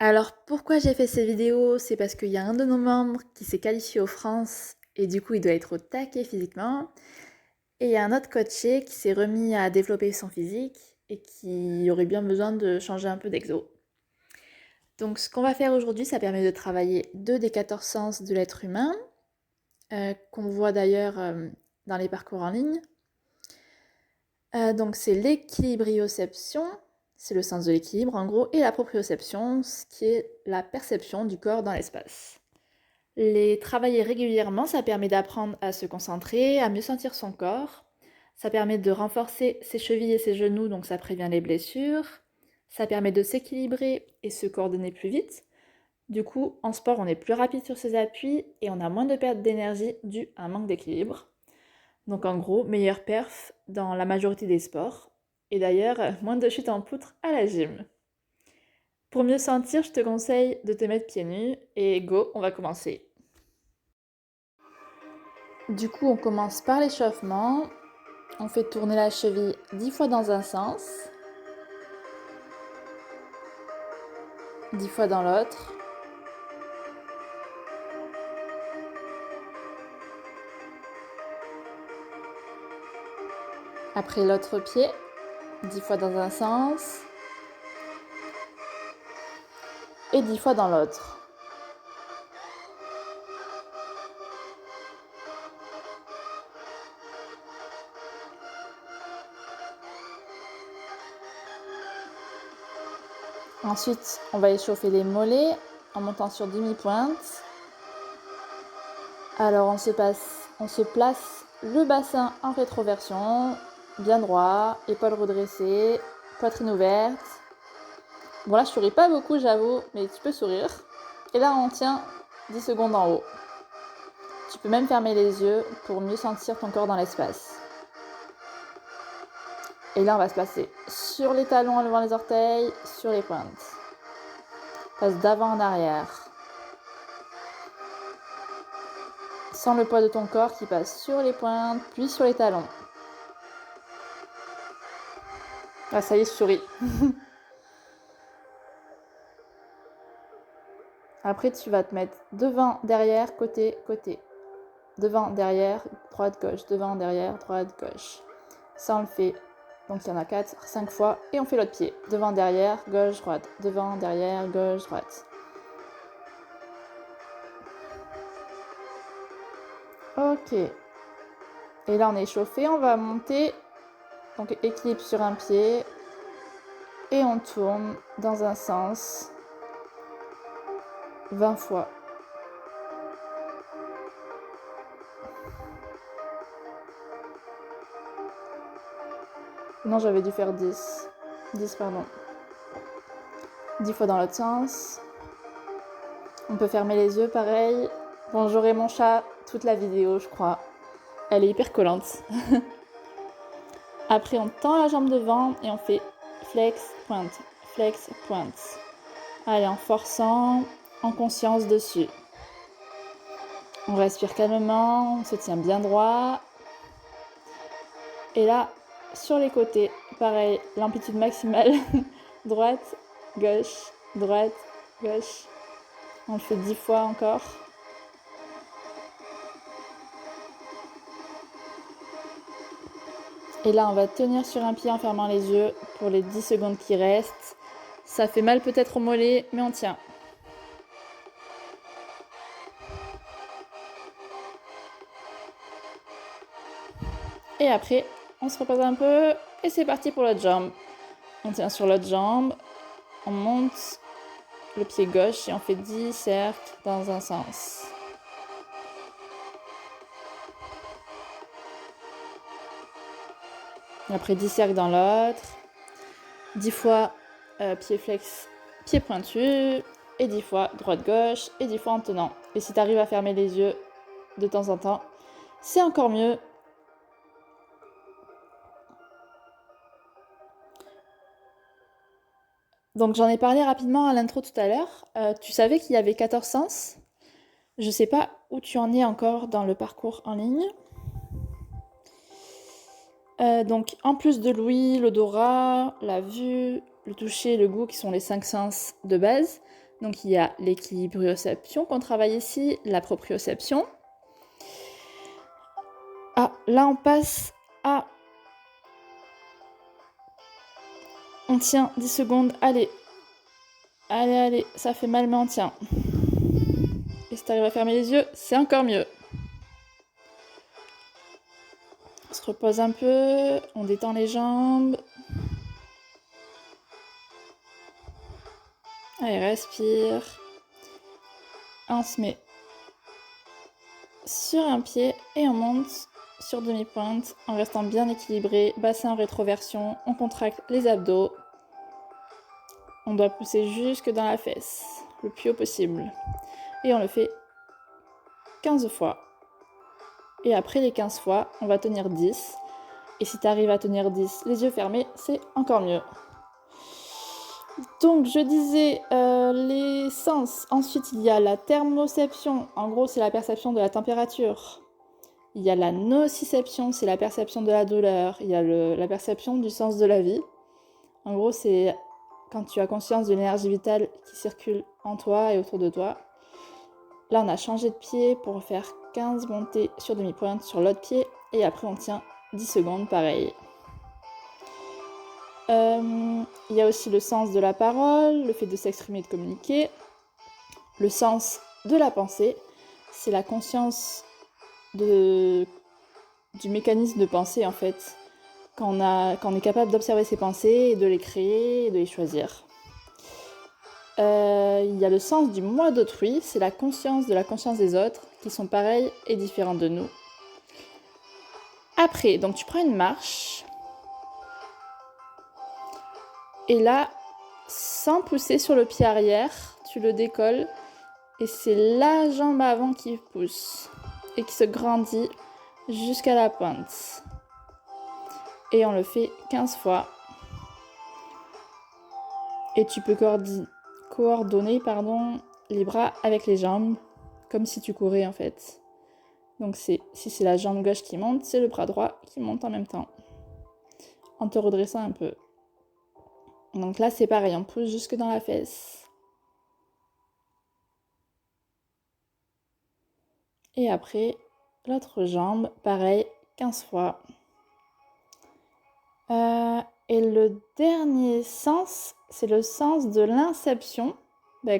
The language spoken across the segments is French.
Alors pourquoi j'ai fait ces vidéos? C'est parce qu'il y a un de nos membres qui s'est qualifié aux France et du coup il doit être au taquet physiquement. Et il y a un autre coaché qui s'est remis à développer son physique et qui aurait bien besoin de changer un peu d'exo. Donc ce qu'on va faire aujourd'hui, ça permet de travailler 2 des 14 sens de l'être humain, qu'on voit d'ailleurs dans les parcours en ligne. Donc c'est l'équilibrioception, c'est le sens de l'équilibre en gros, et la proprioception, ce qui est la perception du corps dans l'espace. Les travailler régulièrement, ça permet d'apprendre à se concentrer, à mieux sentir son corps. Ça permet de renforcer ses chevilles et ses genoux, donc ça prévient les blessures. Ça permet de s'équilibrer et se coordonner plus vite. Du coup, en sport, on est plus rapide sur ses appuis et on a moins de perte d'énergie due à un manque d'équilibre. Donc en gros, meilleure perf dans la majorité des sports. Et d'ailleurs, moins de chutes en poutre à la gym. Pour mieux sentir, je te conseille de te mettre pieds nus et go, on va commencer. Du coup, on commence par l'échauffement. On fait tourner la cheville 10 fois dans un sens, 10 fois dans l'autre. Après l'autre pied, 10 fois dans un sens et 10 fois dans l'autre. Ensuite, on va échauffer les mollets en montant sur demi-pointe. Alors on se place le bassin en rétroversion, bien droit, épaules redressées, poitrine ouverte. Bon là je souris pas beaucoup j'avoue, mais tu peux sourire. Et là on tient 10 secondes en haut. Tu peux même fermer les yeux pour mieux sentir ton corps dans l'espace. Et là on va se placer sur les talons en levant les orteils, sur les pointes. Passe d'avant en arrière. Sens le poids de ton corps qui passe sur les pointes, puis sur les talons. Ah ça y est, je souris. Après, tu vas te mettre devant, derrière, côté, côté. Devant, derrière, droite, gauche. Devant, derrière, droite, gauche. Ça, on le fait. Donc, il y en a 4, 5 fois. Et on fait l'autre pied. Devant, derrière, gauche, droite. Devant, derrière, gauche, droite. Ok. Et là, on est chauffé. On va monter. Donc, équilibre sur un pied. Et on tourne dans un sens 20 fois. Non, j'avais dû faire 10. 10, pardon. 10 fois dans l'autre sens. On peut fermer les yeux, pareil. Bon, j'aurai mon chat toute la vidéo, je crois. Elle est hyper collante. Après, on tend la jambe devant et on fait flex, pointe, flex, pointe. Allez, en forçant, en conscience dessus. On respire calmement, on se tient bien droit. Et là, sur les côtés, pareil, l'amplitude maximale. Droite, gauche, droite, gauche. On le fait 10 fois encore. Et là, on va tenir sur un pied en fermant les yeux pour les 10 secondes qui restent. Ça fait mal peut-être au mollet, mais on tient. Et après, on se repose un peu et c'est parti pour l'autre jambe. On tient sur l'autre jambe, on monte le pied gauche et on fait 10 cercles dans un sens. Après 10 cercles dans l'autre. 10 fois pied flex, pied pointu. Et 10 fois droite-gauche. Et 10 fois en tenant. Et si tu arrives à fermer les yeux de temps en temps, c'est encore mieux. Donc j'en ai parlé rapidement à l'intro tout à l'heure. Tu savais qu'il y avait 14 sens? Je sais pas où tu en es encore dans le parcours en ligne. Donc en plus de l'ouïe, l'odorat, la vue, le toucher, le goût qui sont les 5 sens de base, Donc il y a l'équilibrioception qu'on travaille ici, la proprioception. Ah, là on passe à... On tient 10 secondes, allez. Allez, ça fait mal mais on tient. Et si t'arrives à fermer les yeux, c'est encore mieux. On se repose un peu, on détend les jambes. Allez, respire. On se met sur un pied et on monte sur demi-pointe en restant bien équilibré, bassin en rétroversion, on contracte les abdos. On doit pousser jusque dans la fesse, le plus haut possible. Et on le fait 15 fois. Et après les 15 fois, on va tenir 10. Et si tu arrives à tenir 10 les yeux fermés, c'est encore mieux. Donc je disais les sens. Ensuite il y a la thermoception. En gros c'est la perception de la température. Il y a la nociception, c'est la perception de la douleur. Il y a la perception du sens de la vie. En gros c'est quand tu as conscience de l'énergie vitale qui circule en toi et autour de toi. Là on a changé de pied pour faire 15 montées sur demi-pointe sur l'autre pied. Et après on tient 10 secondes pareil. Il y a aussi le sens de la parole, le fait de s'exprimer et de communiquer. Le sens de la pensée, c'est la conscience du mécanisme de pensée en fait. Quand on est capable d'observer ses pensées, et de les créer et de les choisir. Il y a le sens du moi d'autrui, c'est la conscience de la conscience des autres qui sont pareils et différents de nous. Après, donc tu prends une marche. Et là, sans pousser sur le pied arrière, tu le décolles et c'est la jambe avant qui pousse et qui se grandit jusqu'à la pointe. Et on le fait 15 fois. Et tu peux coordonner les bras avec les jambes, comme si tu courais en fait. Donc si c'est la jambe gauche qui monte, c'est le bras droit qui monte en même temps, en te redressant un peu. Donc là c'est pareil, on pousse jusque dans la fesse. Et après, l'autre jambe, pareil, 15 fois. Et le dernier sens, c'est le sens de l'inception.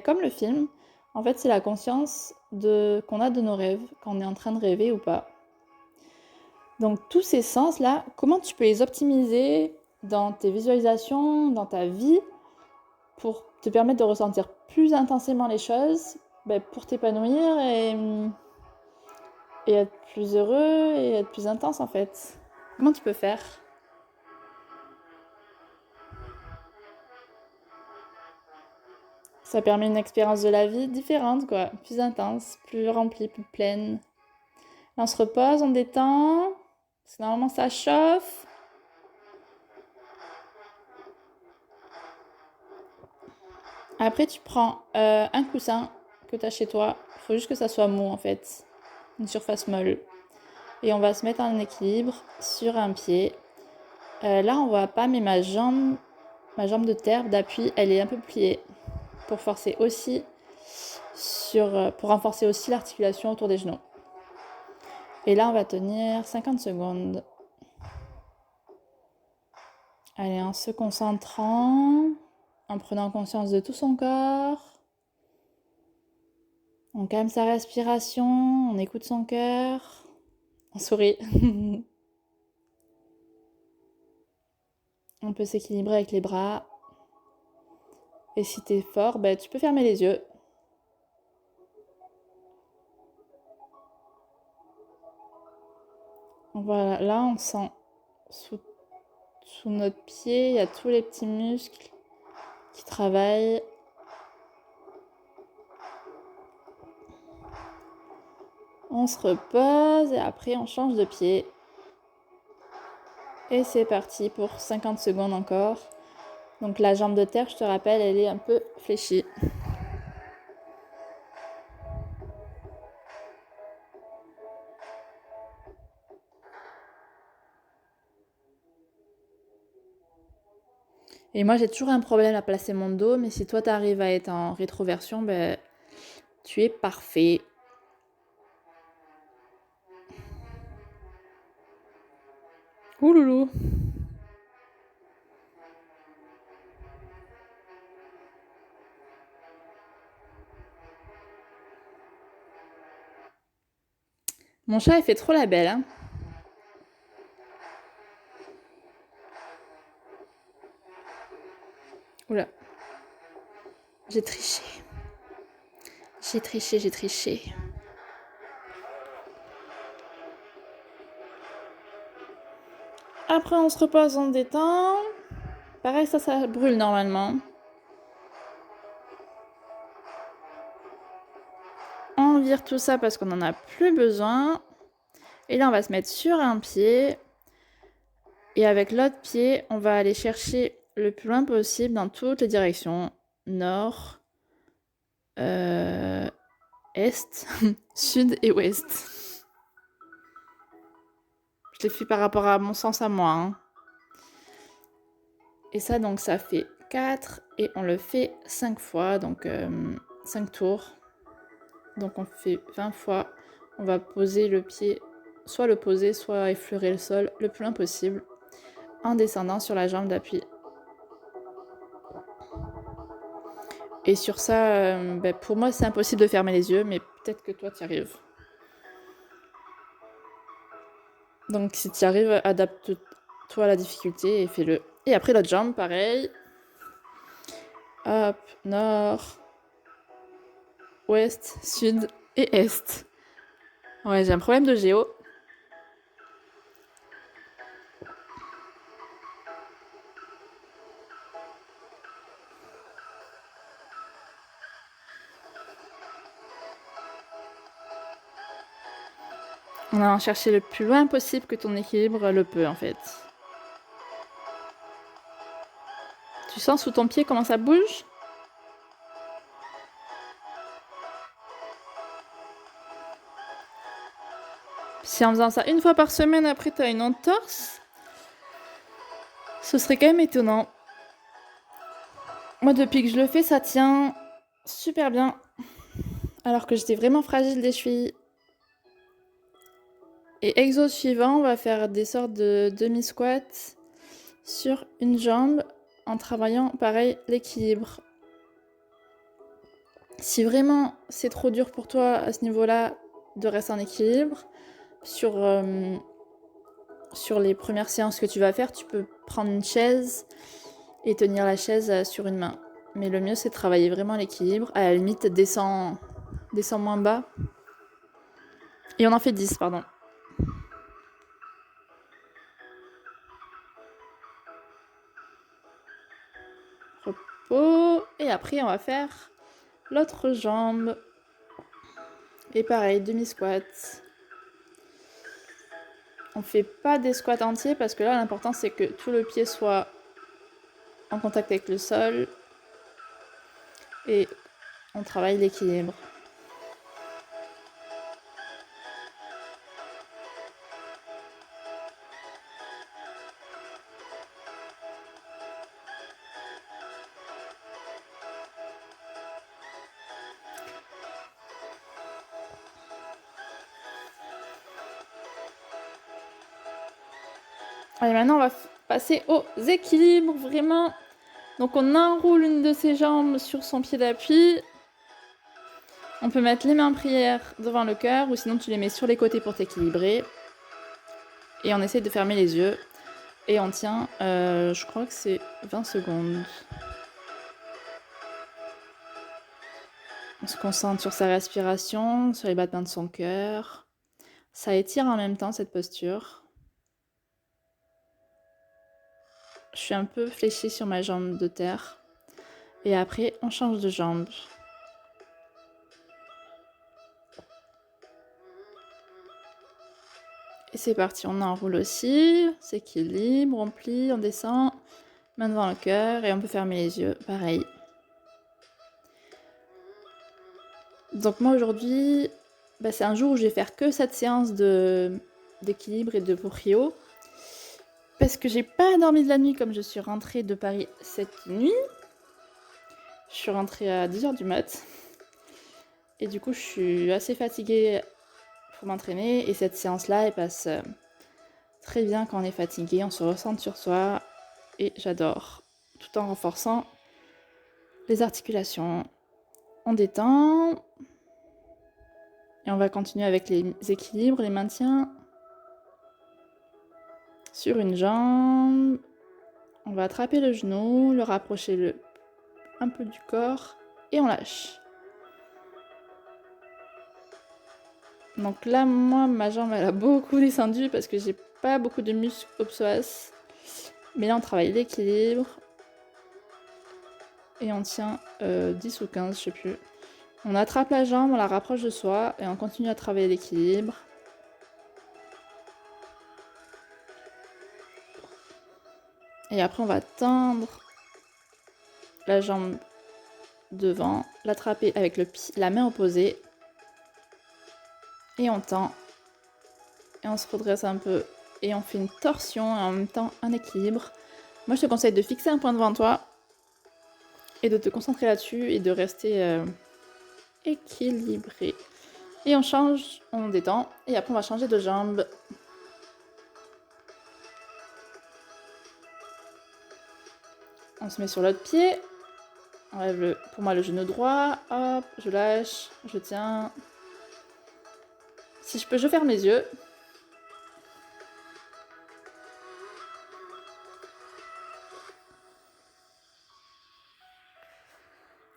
Comme le film, en fait, c'est la conscience qu'on a de nos rêves, quand on est en train de rêver ou pas. Donc tous ces sens-là, comment tu peux les optimiser dans tes visualisations, dans ta vie, pour te permettre de ressentir plus intensément les choses, pour t'épanouir et être plus heureux et être plus intense en fait. Comment tu peux faire ? Ça permet une expérience de la vie différente, quoi. Plus intense, plus remplie, plus pleine. Là, on se repose, on détend. Parce que normalement, ça chauffe. Après, tu prends un coussin que tu as chez toi. Il faut juste que ça soit mou, en fait. Une surface molle. Et on va se mettre en équilibre sur un pied. Là, on voit pas, mais ma jambe de terre d'appui, elle est un peu pliée. Pour renforcer aussi l'articulation autour des genoux. Et là, on va tenir 50 secondes. Allez, en se concentrant, en prenant conscience de tout son corps. On calme sa respiration, on écoute son cœur. On sourit. On peut s'équilibrer avec les bras. Et si t'es fort, tu peux fermer les yeux. Voilà, là on sent sous notre pied, il y a tous les petits muscles qui travaillent. On se repose et après on change de pied. Et c'est parti pour 50 secondes encore. Donc la jambe de terre, je te rappelle, elle est un peu fléchie. Et moi, j'ai toujours un problème à placer mon dos, mais si toi, tu arrives à être en rétroversion, ben, tu es parfait. Ouh loulou. Mon chat, il fait trop la belle, hein. Oula. J'ai triché. J'ai triché, j'ai triché. Après, on se repose, on détend. Pareil, ça brûle normalement. On vire tout ça parce qu'on n'en a plus besoin. Et là, on va se mettre sur un pied. Et avec l'autre pied, on va aller chercher le plus loin possible dans toutes les directions. Nord, est, sud et ouest. Je l'ai fait par rapport à mon sens à moi, hein. Et ça, donc, ça fait 4 et on le fait 5 fois, donc 5 tours. Donc on fait 20 fois. On va poser le pied, soit le poser, soit effleurer le sol le plus loin possible en descendant sur la jambe d'appui. Et sur ça, pour moi, c'est impossible de fermer les yeux, mais peut-être que toi, tu y arrives. Donc si tu y arrives, adapte-toi à la difficulté et fais-le. Et après l'autre jambe, pareil. Hop, nord, ouest, sud et est. Ouais, j'ai un problème de géo. On va en chercher le plus loin possible que ton équilibre le peut, en fait. Tu sens sous ton pied comment ça bouge ? Si en faisant ça une fois par semaine, après t'as une entorse, ce serait quand même étonnant. Moi, depuis que je le fais, ça tient super bien. Alors que j'étais vraiment fragile des chevilles. Et exo suivant, on va faire des sortes de demi-squats sur une jambe en travaillant, pareil, l'équilibre. Si vraiment c'est trop dur pour toi à ce niveau-là de rester en équilibre, sur les premières séances que tu vas faire, tu peux prendre une chaise et tenir la chaise sur une main. Mais le mieux, c'est de travailler vraiment l'équilibre. À la limite, descends moins bas. Et on en fait 10, pardon. Repos. Et après, on va faire l'autre jambe. Et pareil, demi-squat. On fait pas des squats entiers parce que là, l'important, c'est que tout le pied soit en contact avec le sol. Et on travaille l'équilibre. Allez, maintenant, on va passer aux équilibres, vraiment. Donc, on enroule une de ses jambes sur son pied d'appui. On peut mettre les mains en prière devant le cœur ou sinon tu les mets sur les côtés pour t'équilibrer. Et on essaie de fermer les yeux. Et on tient, je crois que c'est 20 secondes. On se concentre sur sa respiration, sur les battements de son cœur. Ça étire en même temps cette posture. Je suis un peu fléchie sur ma jambe de terre. Et après, on change de jambe. Et c'est parti, on enroule aussi, on s'équilibre, on plie, on descend, main devant le cœur et on peut fermer les yeux, pareil. Donc moi aujourd'hui, c'est un jour où je vais faire que cette séance d'équilibre et de proprio. parce que j'ai pas dormi de la nuit comme je suis rentrée de Paris cette nuit. Je suis rentrée à 10h du mat. Et du coup, je suis assez fatiguée pour m'entraîner. Et cette séance-là, elle passe très bien quand on est fatigué. On se ressent sur soi. Et j'adore. Tout en renforçant les articulations. On détend. Et on va continuer avec les équilibres, les maintiens. Sur une jambe. On va attraper le genou, le rapprocher un peu du corps. Et on lâche. Donc là, moi, ma jambe, elle a beaucoup descendu parce que j'ai pas beaucoup de muscles au psoas. Mais là, on travaille l'équilibre. Et on tient 10 ou 15, je sais plus. On attrape la jambe, on la rapproche de soi et on continue à travailler l'équilibre. Et après, on va tendre la jambe devant, l'attraper avec la main opposée. Et on tend. Et on se redresse un peu. Et on fait une torsion et en même temps un équilibre. Moi, je te conseille de fixer un point devant toi. Et de te concentrer là-dessus et de rester équilibré. Et on change, on détend. Et après, on va changer de jambe. On se met sur l'autre pied. On lève pour moi le genou droit. Hop, je lâche, je tiens. Si je peux, je ferme les yeux.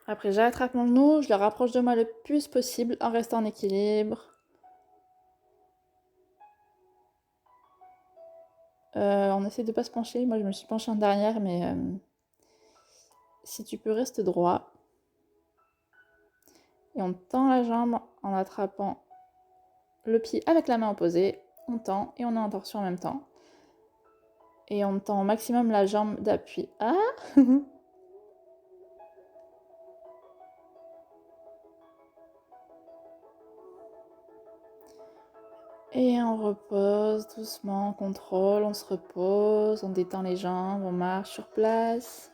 Après, j'attrape mon genou, je le rapproche de moi le plus possible en restant en équilibre. On essaie de ne pas se pencher. Moi, je me suis penchée en derrière, mais si tu peux, reste droit. Et on tend la jambe en attrapant le pied avec la main opposée. On tend et on est en torsion en même temps. Et on tend au maximum la jambe d'appui. Ah Et on repose doucement, on contrôle, on se repose, on détend les jambes, on marche sur place.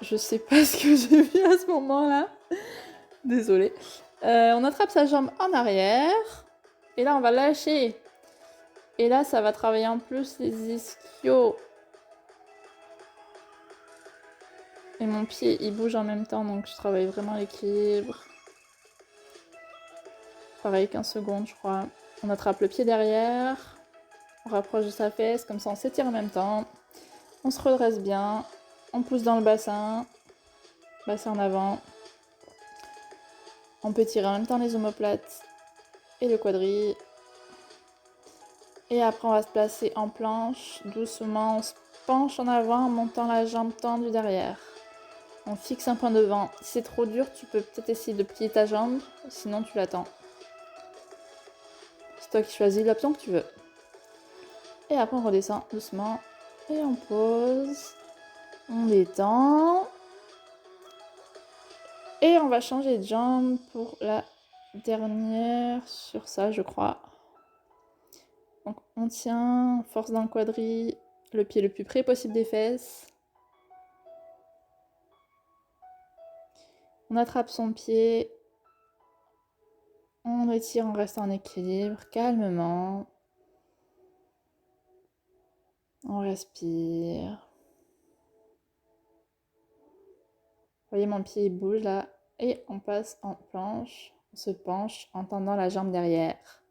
Je sais pas ce que j'ai vu à ce moment-là. Désolée. On attrape sa jambe en arrière. Et là, on va lâcher. Et là, ça va travailler en plus les ischios. Et mon pied, il bouge en même temps, donc je travaille vraiment l'équilibre. Pareil, 15 secondes, je crois. On attrape le pied derrière. On rapproche de sa fesse, comme ça on s'étire en même temps. On se redresse bien. On pousse dans le bassin. Bassin en avant. On peut tirer en même temps les omoplates et le quadri. Et après, on va se placer en planche. Doucement, on se penche en avant en montant la jambe tendue derrière. On fixe un point devant. Si c'est trop dur, tu peux peut-être essayer de plier ta jambe. Sinon, tu l'attends. C'est toi qui choisis l'option que tu veux. Et après, on redescend doucement. Et on pose. On détend. Et on va changer de jambe pour la dernière sur ça, je crois. Donc on tient, on force dans le quadri, le pied le plus près possible des fesses. On attrape son pied. On étire en restant en équilibre, calmement. On respire. Vous voyez, mon pied bouge là. Et on passe en planche. On se penche en tendant la jambe derrière.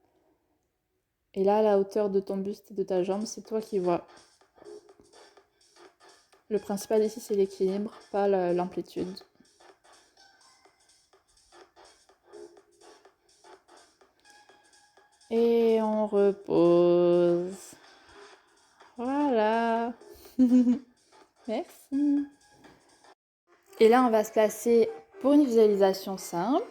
Et là, la hauteur de ton buste et de ta jambe, c'est toi qui vois. Le principal ici, c'est l'équilibre, pas l'amplitude. Et on repose. Voilà. Merci. Et là, on va se placer pour une visualisation simple.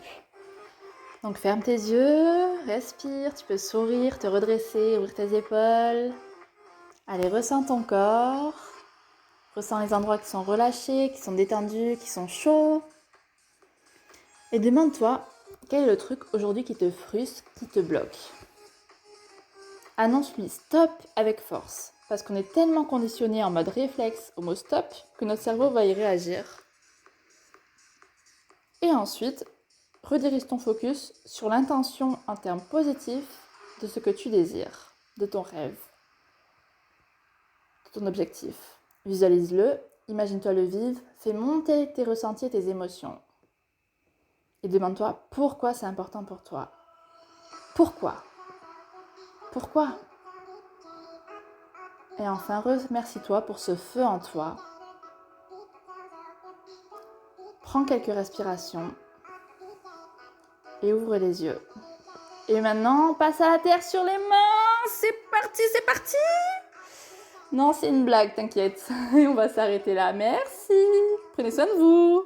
Donc ferme tes yeux, respire, tu peux sourire, te redresser, ouvrir tes épaules. Allez, ressens ton corps. Ressens les endroits qui sont relâchés, qui sont détendus, qui sont chauds. Et demande-toi, quel est le truc aujourd'hui qui te frustre, qui te bloque? Annonce-lui stop avec force, parce qu'on est tellement conditionné en mode réflexe au mot stop que notre cerveau va y réagir. Et ensuite, redirige ton focus sur l'intention en termes positifs de ce que tu désires, de ton rêve, de ton objectif. Visualise-le, imagine-toi le vivre, fais monter tes ressentis et tes émotions. Et demande-toi pourquoi c'est important pour toi. Pourquoi ? Pourquoi ? Et enfin, remercie-toi pour ce feu en toi. Prends quelques respirations et ouvre les yeux. Et maintenant, passe à la terre sur les mains. C'est parti, c'est parti. Non, c'est une blague, t'inquiète. Et on va s'arrêter là. Merci. Prenez soin de vous.